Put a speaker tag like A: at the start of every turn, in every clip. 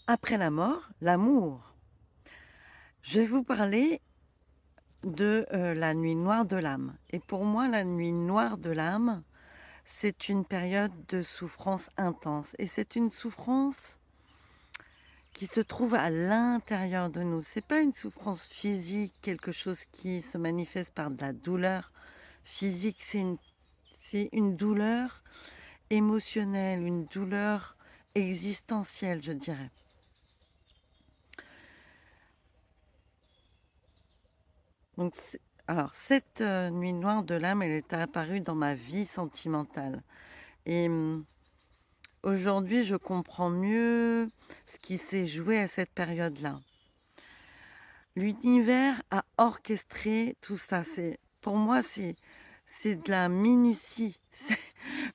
A: Après la mort, l'amour. Je vais vous parler de la nuit noire de l'âme. Et pour moi, la nuit noire de l'âme, c'est une période de souffrance intense. Et c'est une souffrance qui se trouve à l'intérieur de nous. C'est pas une souffrance physique, quelque chose qui se manifeste par de la douleur physique. C'est une douleur émotionnelle, une douleur existentielle, je dirais. Donc, alors, cette nuit noire de l'âme, elle est apparue dans ma vie sentimentale. Et aujourd'hui, je comprends mieux ce qui s'est joué à cette période-là. L'univers a orchestré tout ça. Pour moi, c'est de la minutie. C'est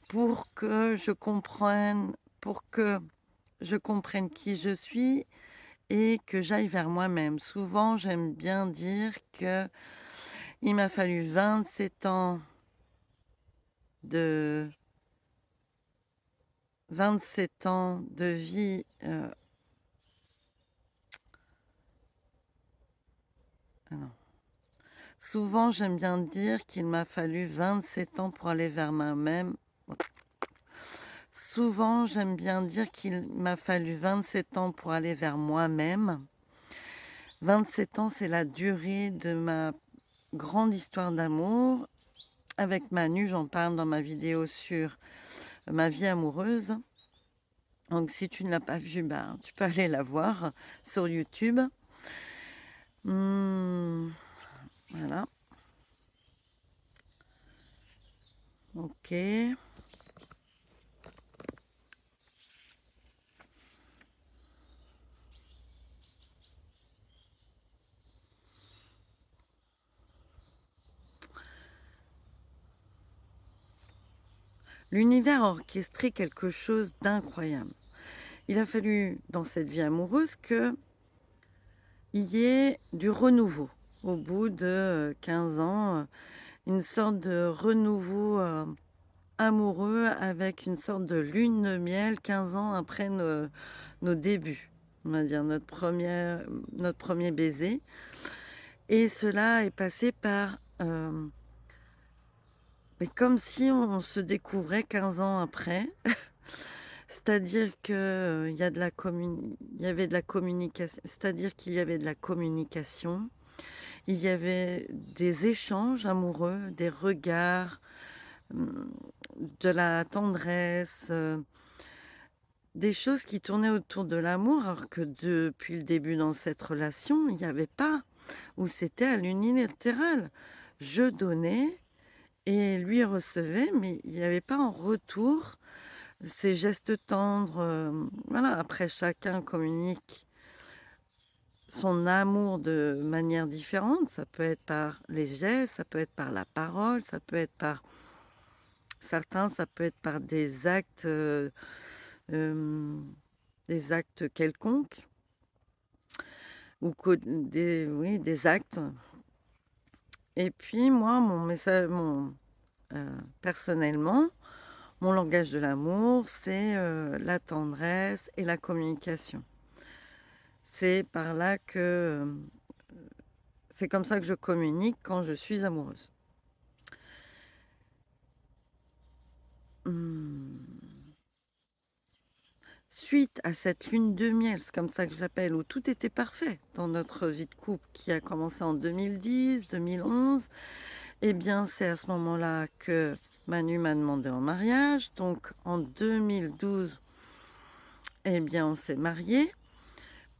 A: pour que je comprenne qui je suis et que j'aille vers moi-même. Souvent, j'aime bien dire que il m'a fallu 27 ans de 27 ans de vie. Ah non. Souvent, j'aime bien dire qu'il m'a fallu 27 ans pour aller vers moi-même. Souvent, j'aime bien dire qu'il m'a fallu 27 ans pour aller vers moi-même. 27 ans, c'est la durée de ma grande histoire d'amour. Avec Manu, j'en parle dans ma vidéo sur ma vie amoureuse. Donc, si tu ne l'as pas vue, ben, tu peux aller la voir sur YouTube. Voilà. Ok. L'univers a orchestré quelque chose d'incroyable. Il a fallu, dans cette vie amoureuse, qu'il y ait du renouveau. Au bout de 15 ans, une sorte de renouveau amoureux avec une sorte de lune de miel 15 ans après nos débuts, on va dire notre premier baiser. Et cela est passé par... mais comme si on se découvrait 15 ans après. C'est-à-dire que, il y avait de la communication, c'est-à-dire qu'il y avait de la communication, il y avait des échanges amoureux, des regards, mmh, de la tendresse, des choses qui tournaient autour de l'amour, alors que depuis le début dans cette relation, il n'y avait pas, ou c'était à l'unilatéral. Je donnais et lui recevait, mais il n'y avait pas en retour ces gestes tendres, voilà. Après, chacun communique son amour de manière différente. Ça peut être par les gestes, ça peut être par la parole, ça peut être par certains, ça peut être par des actes quelconques ou oui, des actes. Et puis moi, mon message, personnellement, mon langage de l'amour, c'est la tendresse et la communication. C'est par là que c'est comme ça que je communique quand je suis amoureuse. Mmh. Suite à cette lune de miel, c'est comme ça que je l'appelle, où tout était parfait dans notre vie de couple qui a commencé en 2010-2011, eh bien, c'est à ce moment-là que Manu m'a demandé en mariage. Donc, en 2012, eh bien, on s'est mariés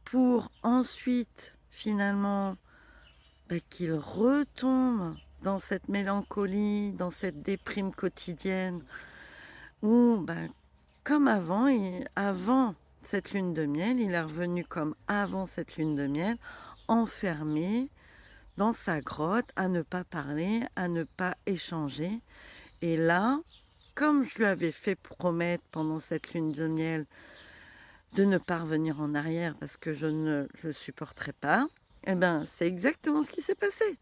A: pour ensuite, finalement, qu'il retombe dans cette mélancolie, dans cette déprime quotidienne, où, comme avant, avant cette lune de miel, il est revenu comme avant cette lune de miel, enfermé dans sa grotte, à ne pas parler, à ne pas échanger. Et là, comme je lui avais fait promettre pendant cette lune de miel de ne pas revenir en arrière parce que je ne le supporterais pas, eh ben, c'est exactement ce qui s'est passé.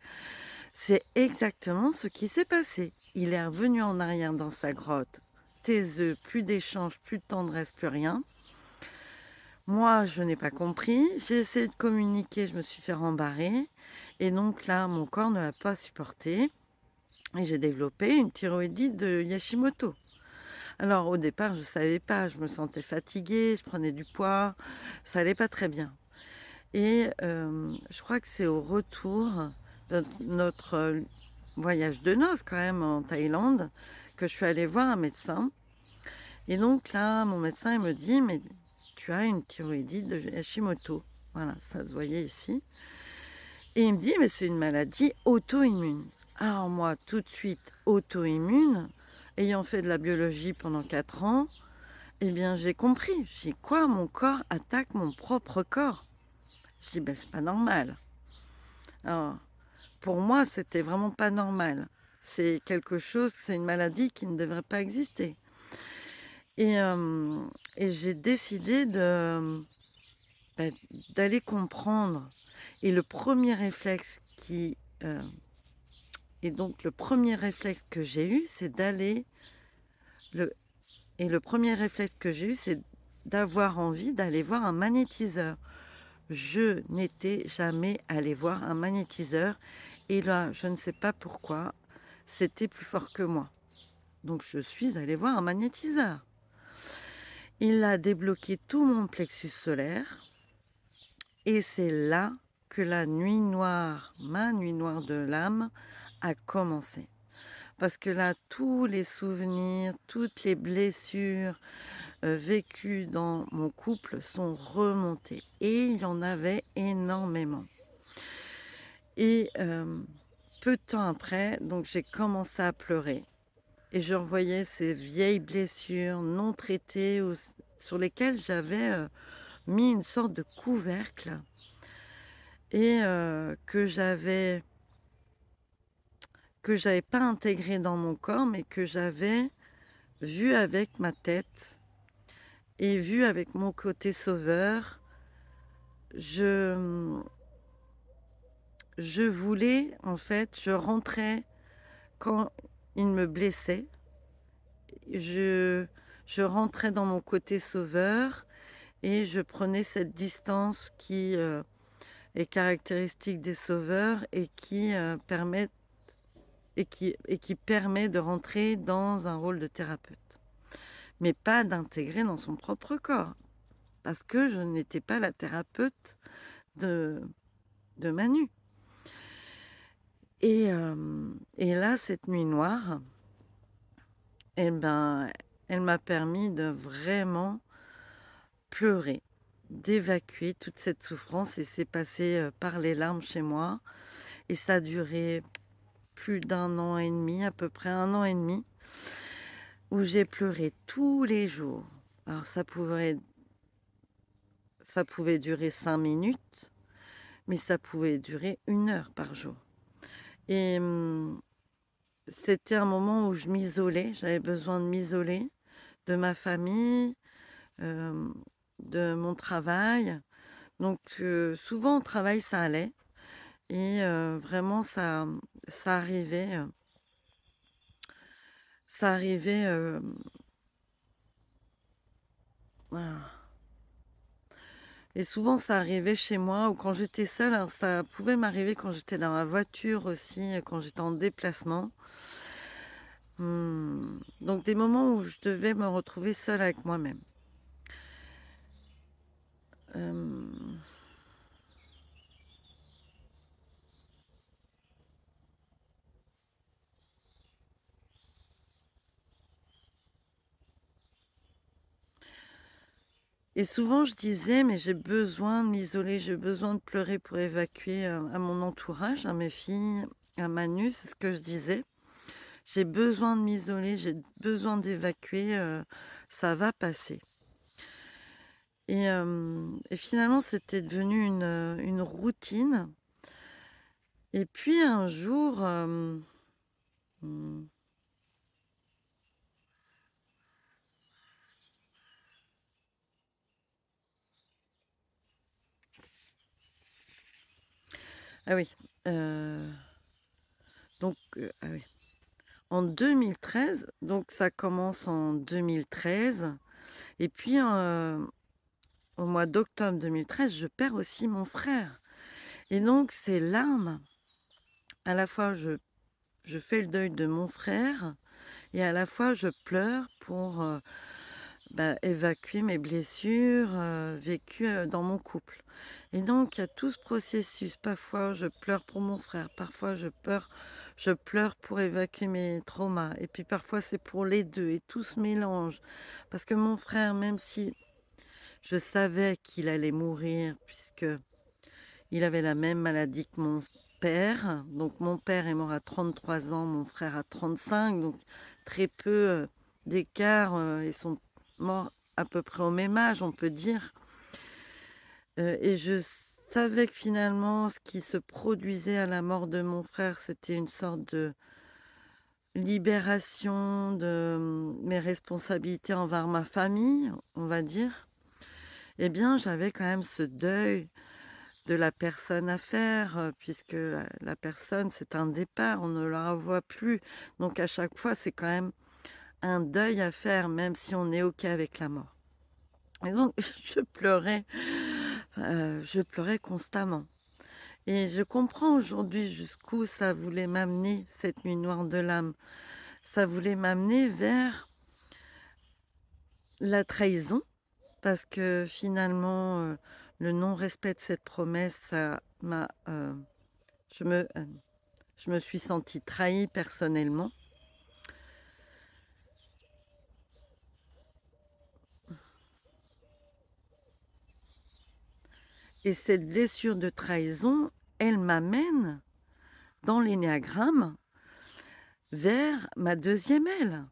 A: C'est exactement ce qui s'est passé. Il est revenu en arrière dans sa grotte, taiseux, plus d'échanges, plus de tendresse, plus rien. Moi, je n'ai pas compris. J'ai essayé de communiquer, je me suis fait rembarrer et donc là, mon corps ne l'a pas supporté et j'ai développé une thyroïdite de Hashimoto. Alors au départ, je ne savais pas, je me sentais fatiguée, je prenais du poids, ça allait pas très bien et je crois que c'est au retour de notre, voyage de noces quand même en Thaïlande que je suis allée voir un médecin et donc là, mon médecin, il me dit: «Mais tu as une thyroïdite de Hashimoto». Voilà, ça se voyait ici et il me dit: «Mais c'est une maladie auto-immune». Alors moi, tout de suite, auto-immune, ayant fait de la biologie pendant 4 ans, eh bien, j'ai compris. J'ai dit: «Quoi? Mon corps attaque mon propre corps?» Je dis: «Ben, c'est pas normal». Alors, pour moi, c'était vraiment pas normal. C'est une maladie qui ne devrait pas exister et j'ai décidé bah, d'aller comprendre et heu le premier réflexe que j'ai eu, c'est le le premier réflexe que j'ai eu, c'est d'avoir envie d'aller voir un magnétiseur. Je n'étais jamais allée voir un magnétiseur et là, je ne sais pas pourquoi, c'était plus fort que moi. Donc je suis allée voir un magnétiseur. Il a débloqué tout mon plexus solaire et c'est là que la nuit noire, ma nuit noire de l'âme, a commencé. Parce que là, tous les souvenirs, toutes les blessures, vécues dans mon couple sont remontées et il y en avait énormément et peu de temps après, donc j'ai commencé à pleurer et je revoyais ces vieilles blessures non traitées ou sur lesquelles j'avais, mis une sorte de couvercle et que j'avais pas intégré dans mon corps, mais que j'avais vu avec ma tête et vu avec mon côté sauveur. Je, je voulais en fait, je rentrais quand il me blessait, je je rentrais dans mon côté sauveur et je prenais cette distance qui, est caractéristique des sauveurs et qui, qui permet de rentrer dans un rôle de thérapeute. Mais pas d'intégrer dans son propre corps, parce que je n'étais pas la thérapeute de Manu et là, cette nuit noire, et ben, elle m'a permis de vraiment pleurer, d'évacuer toute cette souffrance et c'est passé, par les larmes chez moi et ça a duré plus d'un an et demi, à peu près un an et demi, où j'ai pleuré tous les jours. Alors ça pouvait durer 5 minutes, mais ça pouvait durer 1 heure par jour et c'était un moment où je m'isolais, j'avais besoin de m'isoler de ma famille, hem, de mon travail. Donc souvent au travail, ça allait et vraiment ça arrivait, ça arrivait, ah et souvent ça arrivait chez moi ou quand j'étais seule. Alors ça pouvait m'arriver quand j'étais dans la voiture aussi, quand j'étais en déplacement. Donc des moments où je devais me retrouver seule avec moi-même. Hem Et souvent je disais: «Mais j'ai besoin de m'isoler, j'ai besoin de pleurer pour évacuer», à mon entourage, à mes filles, à Manu, c'est ce que je disais. «J'ai besoin de m'isoler, j'ai besoin d'évacuer, ça va passer» et finalement c'était devenu une routine et puis un jour, mmh, ah oui, heu, ah oui, en 2013, donc ça commence en 2013 et puis, au mois d'octobre 2013, je perds aussi mon frère et donc ces larmes, à la fois je fais le deuil de mon frère et à la fois je pleure pour, évacuer mes blessures, vécues, dans mon couple et donc il y a tout ce processus. Parfois, je pleure pour mon frère, parfois je pleure pour évacuer mes traumas et puis parfois c'est pour les 2 et tout se mélange. Parce que mon frère, même si je savais qu'il allait mourir puisque il avait la même maladie que mon père, donc mon père est mort à 33 ans, mon frère à 35, donc très peu, d'écart, ils sont morts à peu près au même âge, on peut dire, et je savais que finalement ce qui se produisait à la mort de mon frère, c'était une sorte de libération de, mes responsabilités envers ma famille, on va dire. Eh bien, j'avais quand même ce deuil de la personne à faire, puisque la personne, c'est un départ, on ne la revoit plus. Donc à chaque fois, c'est quand même un deuil à faire, même si on est OK avec la mort. Et donc je pleurais constamment. Et je comprends aujourd'hui jusqu'où ça voulait m'amener, cette nuit noire de l'âme. Ça voulait m'amener vers la trahison, parce que finalement, le non-respect de cette promesse, ça m'a, je me, je me suis sentie trahie personnellement et cette blessure de trahison, elle m'amène dans l'énéagramme vers ma deuxième aile.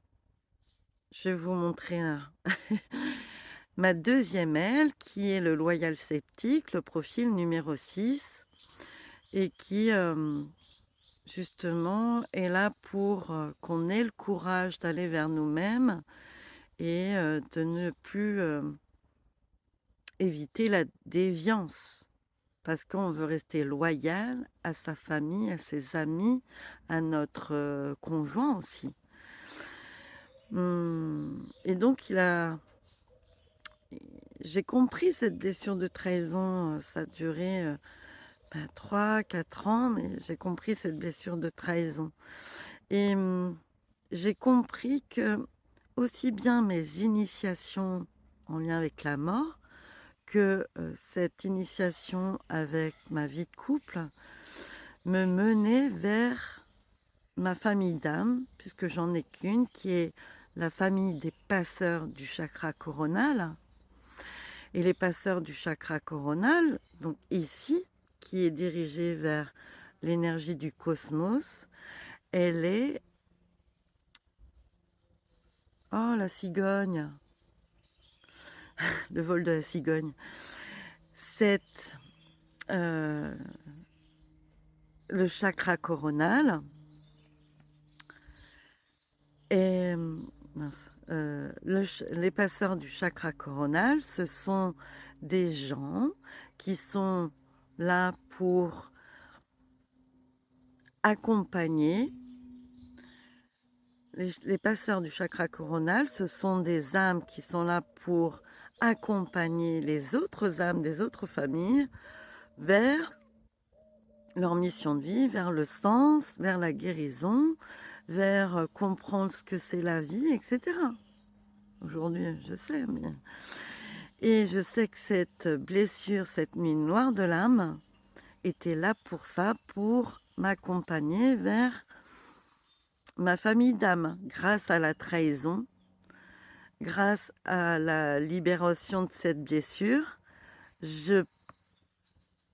A: Je vais vous montrer là. Ma deuxième aile qui est le loyal sceptique, le profil numéro 6 et qui, justement est là pour, qu'on ait le courage d'aller vers nous-mêmes et de ne plus, éviter la déviance. Parce qu'on veut rester loyal à sa famille, à ses amis, à notre, conjoint aussi. Et donc j'ai compris cette blessure de trahison, ça a duré, 3-4 ans, mais j'ai compris cette blessure de trahison et j'ai compris que aussi bien mes initiations en lien avec la mort que, cette initiation avec ma vie de couple me menait vers ma famille d'âme, puisque j'en ai qu'une, qui est la famille des passeurs du chakra coronal. Et les passeurs du chakra coronal, donc ici, qui est dirigée vers l'énergie du cosmos, elle est... Oh, la cigogne, le vol de la cigogne. Cette, euh, le chakra coronal est... mince, les passeurs du chakra coronal, ce sont des gens qui sont là pour accompagner. Les passeurs du chakra coronal, ce sont des âmes qui sont là pour accompagner les autres âmes des autres familles vers leur mission de vie, vers le sens, vers la guérison, vers comprendre ce que c'est la vie, etc. Aujourd'hui, je sais, mais... Et je sais que cette blessure, cette nuit noire de l'âme, était là pour ça, pour m'accompagner vers ma famille d'âme, grâce à la trahison, grâce à la libération de cette blessure, je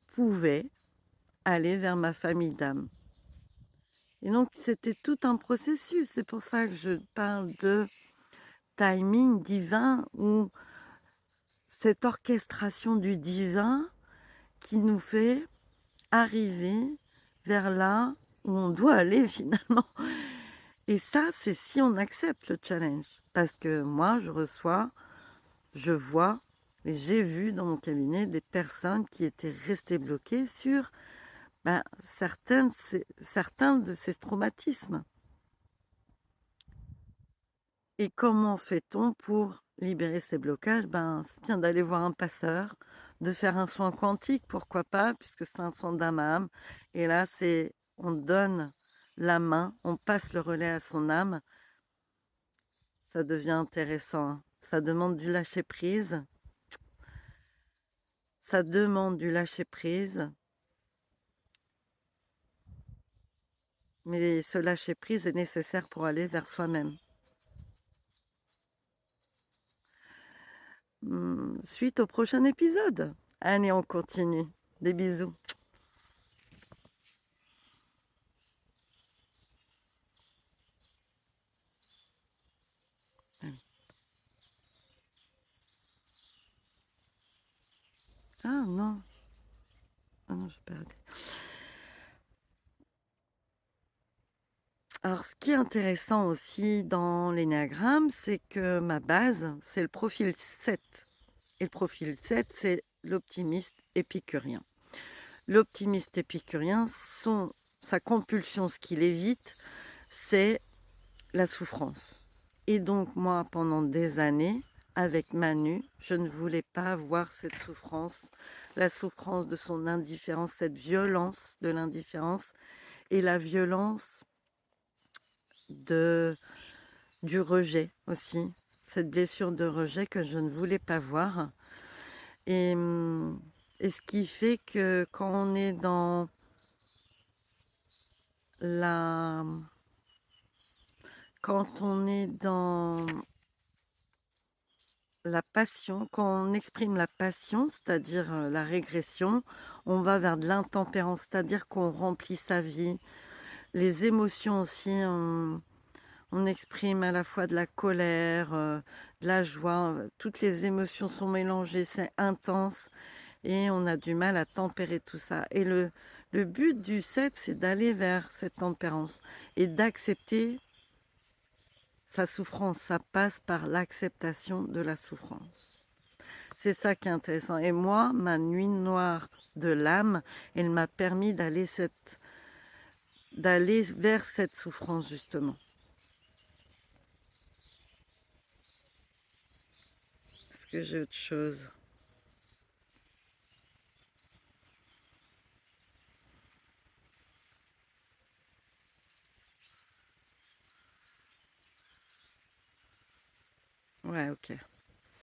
A: pouvais aller vers ma famille d'âme. Et donc, c'était tout un processus. C'est pour ça que je parle de timing divin ou cette orchestration du divin qui nous fait arriver vers là où on doit aller finalement. Et ça, c'est si on accepte le challenge. Parce que moi, je vois et j'ai vu dans mon cabinet des personnes qui étaient restées bloquées sur certains de ces traumatismes. Et comment fait-on pour libérer ces blocages, ben, c'est bien d'aller voir un passeur, de faire un soin quantique, pourquoi pas, puisque c'est un soin d'âme à âme. Et là, c'est on donne la main, on passe le relais à son âme. Ça devient intéressant, hein. Ça demande du lâcher-prise. Ça demande du lâcher-prise. Mais ce lâcher-prise est nécessaire pour aller vers soi-même. Suite au prochain épisode. Allez, on continue. Des bisous. Ah non. Ah non, je perdais. Alors, ce qui est intéressant aussi dans l'énéagramme, c'est que ma base, c'est le profil 7. Et le profil 7, c'est l'optimiste épicurien. L'optimiste épicurien, sa compulsion, ce qu'il évite, c'est la souffrance. Et donc, moi, pendant des années, avec Manu, je ne voulais pas voir cette souffrance, la souffrance de son indifférence, cette violence de l'indifférence et la violence de, du rejet aussi, cette blessure de rejet que je ne voulais pas voir. Et, et ce qui fait que quand on est dans la... Quand on est dans la passion, quand on exprime la passion, c'est-à-dire la régression, on va vers de l'intempérance, c'est-à-dire qu'on remplit sa vie. Les émotions aussi, on exprime à la fois de la colère, de la joie, toutes les émotions sont mélangées, c'est intense et on a du mal à tempérer tout ça. Et le but du 7, c'est d'aller vers cette tempérance et d'accepter sa souffrance. Ça passe par l'acceptation de la souffrance. C'est ça qui est intéressant. Et moi, ma nuit noire de l'âme, elle m'a permis d'aller vers cette souffrance, justement. Est-ce que j'ai autre chose? Ouais, ok.